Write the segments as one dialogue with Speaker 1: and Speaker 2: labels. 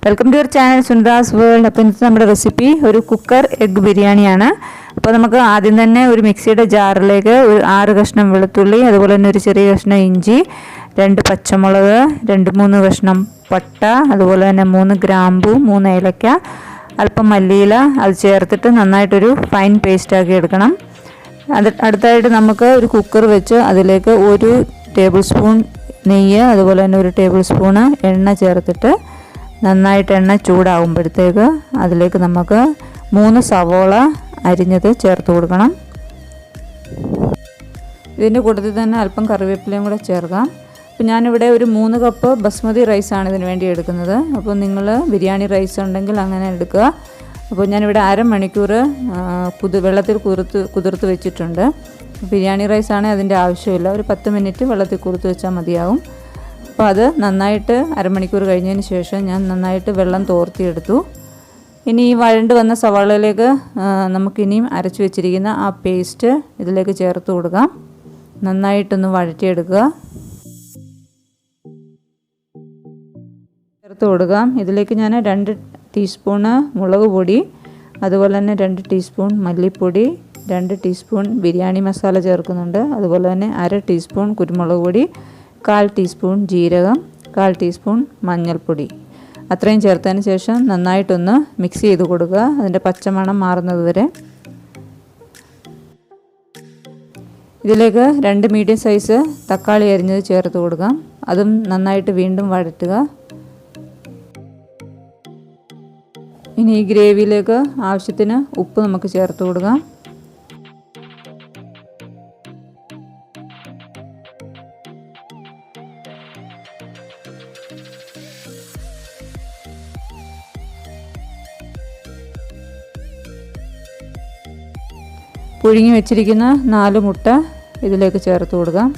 Speaker 1: Welcome to your channel Sunita's world. അപ്പോൾ ഇന്നത്തെ നമ്മുടെ റെസിപ്പി ഒരു കുക്കർ എഗ് ബിരിയാണിയാണ്. അപ്പോൾ നമുക്ക് ആദ്യം തന്നെ ഒരു മിക്സിയുടെ ജാറിലേക്ക് ഒരു 6 കഷ്ണം വെളുത്തുള്ളി, അതുപോലെ തന്നെ ഒരു ചെറിയ കഷ്ണം ഇഞ്ചി, 2 പച്ചമുളക്, 2-3 കഷ്ണം പട്ട, അതുപോലെ തന്നെ 3 ഗ്രാമ്പു, 3 ഏലക്ക, അല്പം മല്ലിയില അത് ചേർത്തിട്ട് നന്നായിട്ടൊരു ഫൈൻ പേസ്റ്റാക്കി എടുക്കണം. അടുത്തായിട്ട് നമുക്ക് ഒരു കുക്കർ വെച്ച് അതിലേക്ക് 1 ടേബിൾ സ്പൂൺ നെയ്യ്, അതുപോലെ തന്നെ 1 ടേബിൾ സ്പൂണ് എണ്ണ ചേർത്തിട്ട് നന്നായിട്ട് എണ്ണ ചൂടാകുമ്പോഴത്തേക്ക് അതിലേക്ക് നമുക്ക് 3 സവോള അരിഞ്ഞത് ചേർത്ത് കൊടുക്കണം. ഇതിൻ്റെ കൂട്ടത്തിൽ തന്നെ അല്പം കറിവേപ്പിലയും കൂടെ ചേർക്കാം. അപ്പോൾ ഞാനിവിടെ ഒരു 3 കപ്പ് ബസ്മതി റൈസാണ് ഇതിന് വേണ്ടി എടുക്കുന്നത്. അപ്പോൾ നിങ്ങൾ ബിരിയാണി റൈസ് ഉണ്ടെങ്കിൽ അങ്ങനെ എടുക്കുക. അപ്പോൾ ഞാനിവിടെ അരമണിക്കൂർ വെള്ളത്തിൽ കുതിർത്ത് വെച്ചിട്ടുണ്ട്. ബിരിയാണി റൈസാണ് അതിൻ്റെ ആവശ്യമില്ല, ഒരു 10 മിനിറ്റ് വെള്ളത്തിൽ കുതിർത്ത് വെച്ചാൽ മതിയാവും. അപ്പോൾ അത് നന്നായിട്ട് അരമണിക്കൂർ കഴിഞ്ഞതിന് ശേഷം ഞാൻ നന്നായിട്ട് വെള്ളം തോർത്തിയെടുത്തു. ഇനി ഈ വഴണ്ട് വന്ന സവാളയിലേക്ക് നമുക്കിനിയും അരച്ച് വെച്ചിരിക്കുന്ന ആ പേസ്റ്റ് ഇതിലേക്ക് ചേർത്ത് കൊടുക്കാം. നന്നായിട്ടൊന്ന് വഴറ്റിയെടുക്കുക. ചേർത്ത് കൊടുക്കാം. ഇതിലേക്ക് ഞാൻ 2 ടീസ്പൂണ് മുളക് പൊടി, അതുപോലെ തന്നെ 2 ടീസ്പൂൺ മല്ലിപ്പൊടി, 2 ടീസ്പൂൺ ബിരിയാണി മസാല ചേർക്കുന്നുണ്ട്. അതുപോലെ തന്നെ 1/2 ടീസ്പൂൺ കുരുമുളക് പൊടി, 1/4 ടീസ്പൂൺ ജീരകം, 1/4 ടീസ്പൂൺ മഞ്ഞൾപ്പൊടി, അത്രയും ചേർത്തതിന് ശേഷം നന്നായിട്ടൊന്ന് മിക്സ് ചെയ്ത് കൊടുക്കുക, അതിൻ്റെ പച്ചമണം മാറുന്നത് വരെ. ഇതിലേക്ക് 2 മീഡിയം സൈസ് തക്കാളി അരിഞ്ഞത് ചേർത്ത് കൊടുക്കാം. അതും നന്നായിട്ട് വീണ്ടും വഴറ്റുക. ഇനി ഈ ഗ്രേവിയിലേക്ക് ആവശ്യത്തിന് ഉപ്പ് നമുക്ക് ചേർത്ത് കൊടുക്കാം. പുഴുങ്ങി വെച്ചിരിക്കുന്ന 4 മുട്ട ഇതിലേക്ക് ചേർത്ത് കൊടുക്കാം.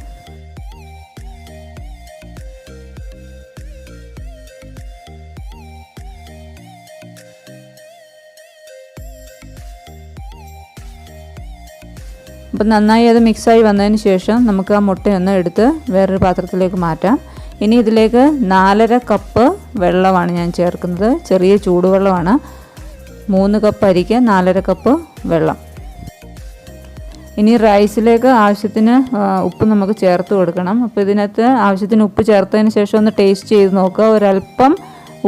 Speaker 1: അപ്പം നന്നായി അത് മിക്സായി വന്നതിന് ശേഷം നമുക്ക് ആ മുട്ടയൊന്ന് എടുത്ത് വേറൊരു പാത്രത്തിലേക്ക് മാറ്റാം. ഇനി ഇതിലേക്ക് 4.5 കപ്പ് വെള്ളമാണ് ഞാൻ ചേർക്കുന്നത്. ചെറിയ ചൂടുവെള്ളമാണ്. 3 കപ്പ് അരിക്ക് 4.5 കപ്പ് വെള്ളം. ഇനി റൈസിലേക്ക് ആവശ്യത്തിന് ഉപ്പ് നമുക്ക് ചേർത്ത് കൊടുക്കണം. അപ്പോൾ ഇതിനകത്ത് ആവശ്യത്തിന് ഉപ്പ് ചേർത്തതിന് ശേഷം ഒന്ന് ടേസ്റ്റ് ചെയ്ത് നോക്കുക. ഒരല്പം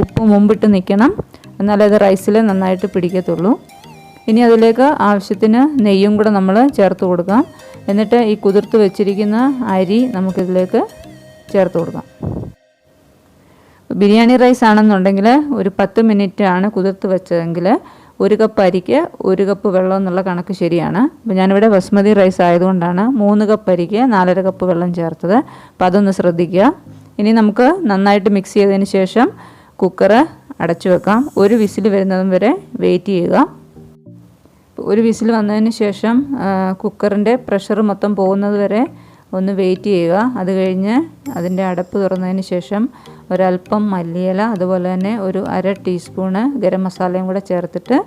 Speaker 1: ഉപ്പ് മുമ്പിട്ട് നിൽക്കണം, എന്നാലേ അത് റൈസിൽ നന്നായിട്ട് പിടിക്കത്തുള്ളൂ. ഇനി അതിലേക്ക് ആവശ്യത്തിന് നെയ്യും കൂടെ നമ്മൾ ചേർത്ത് കൊടുക്കാം. എന്നിട്ട് ഈ കുതിർത്ത് വെച്ചിരിക്കുന്ന അരി നമുക്കിതിലേക്ക് ചേർത്ത് കൊടുക്കാം. ബിരിയാണി റൈസ് ആണെന്നുണ്ടെങ്കിൽ ഒരു 10 മിനിറ്റ് ആണ് കുതിർത്ത് വെച്ചതെങ്കിൽ 1 കപ്പ് അരിക്ക് 1 കപ്പ് വെള്ളം എന്നുള്ള കണക്ക് ശരിയാണ്. അപ്പോൾ ഞാനിവിടെ ബസ്മതി റൈസ് ആയതുകൊണ്ടാണ് 3 കപ്പ് അരിക്ക് 4.5 കപ്പ് വെള്ളം ചേർത്തത്. അപ്പോൾ അതൊന്ന് ശ്രദ്ധിക്കുക. ഇനി നമുക്ക് നന്നായിട്ട് മിക്സ് ചെയ്തതിന് ശേഷം കുക്കർ അടച്ചു വെക്കാം. 1 വിസിൽ വരുന്നതും വരെ വെയിറ്റ് ചെയ്യുക. 1 വിസിൽ വന്നതിന് ശേഷം കുക്കറിൻ്റെ പ്രഷർ മൊത്തം പോകുന്നത് വരെ ഒന്ന് വെയിറ്റ് ചെയ്യുക. അത് കഴിഞ്ഞ് അതിൻ്റെ അടപ്പ് തുറന്നതിന് ശേഷം ഒരല്പം മല്ലിയില, അതുപോലെ തന്നെ ഒരു 1/2 ടീസ്പൂണ് ഗരം മസാലയും കൂടെ ചേർത്തിട്ട്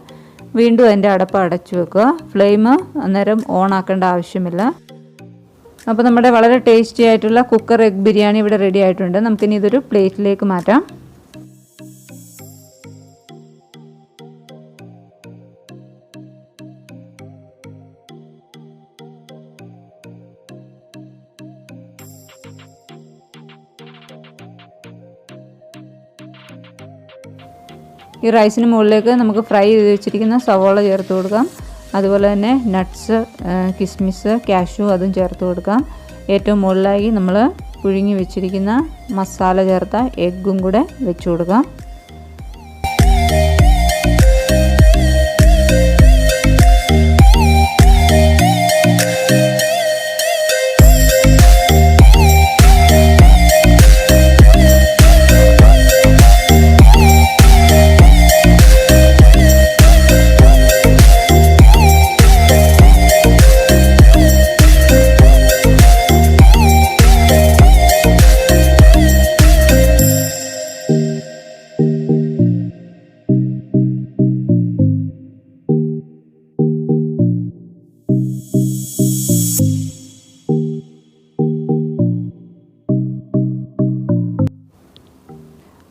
Speaker 1: വീണ്ടും അതിൻ്റെ അടപ്പ് അടച്ചു വെക്കുക. ഫ്ലെയിം അന്നേരം ഓൺ ആക്കേണ്ട ആവശ്യമില്ല. അപ്പോൾ നമ്മുടെ വളരെ ടേസ്റ്റി ആയിട്ടുള്ള കുക്കർ എഗ് ബിരിയാണി ഇവിടെ റെഡി ആയിട്ടുണ്ട്. നമുക്കിനി ഇതൊരു പ്ലേറ്റിലേക്ക് മാറ്റാം. ഈ റൈസിന് മുകളിലേക്ക് നമുക്ക് ഫ്രൈ ചെയ്ത് വെച്ചിരിക്കുന്ന സവോള ചേർത്ത് കൊടുക്കാം. അതുപോലെ തന്നെ നട്ട്സ്, കിസ്മിസ്, കാഷ്യൂ അതും ചേർത്ത് കൊടുക്കാം. ഏറ്റവും മുകളിലായി നമ്മൾ പുഴുങ്ങി വെച്ചിരിക്കുന്ന മസാല ചേർത്ത എഗ്ഗും കൂടെ വെച്ച് കൊടുക്കാം.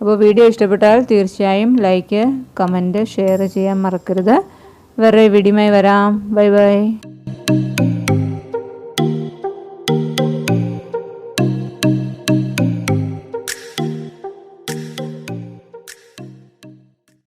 Speaker 1: അപ്പോൾ വീഡിയോ ഇഷ്ടപ്പെട്ടാൽ തീർച്ചയായും ലൈക്ക്, കമൻറ്റ്, ഷെയർ ചെയ്യാൻ മറക്കരുത്. വേറെ വീഡിയോയുമായി വരാം. Bye bye.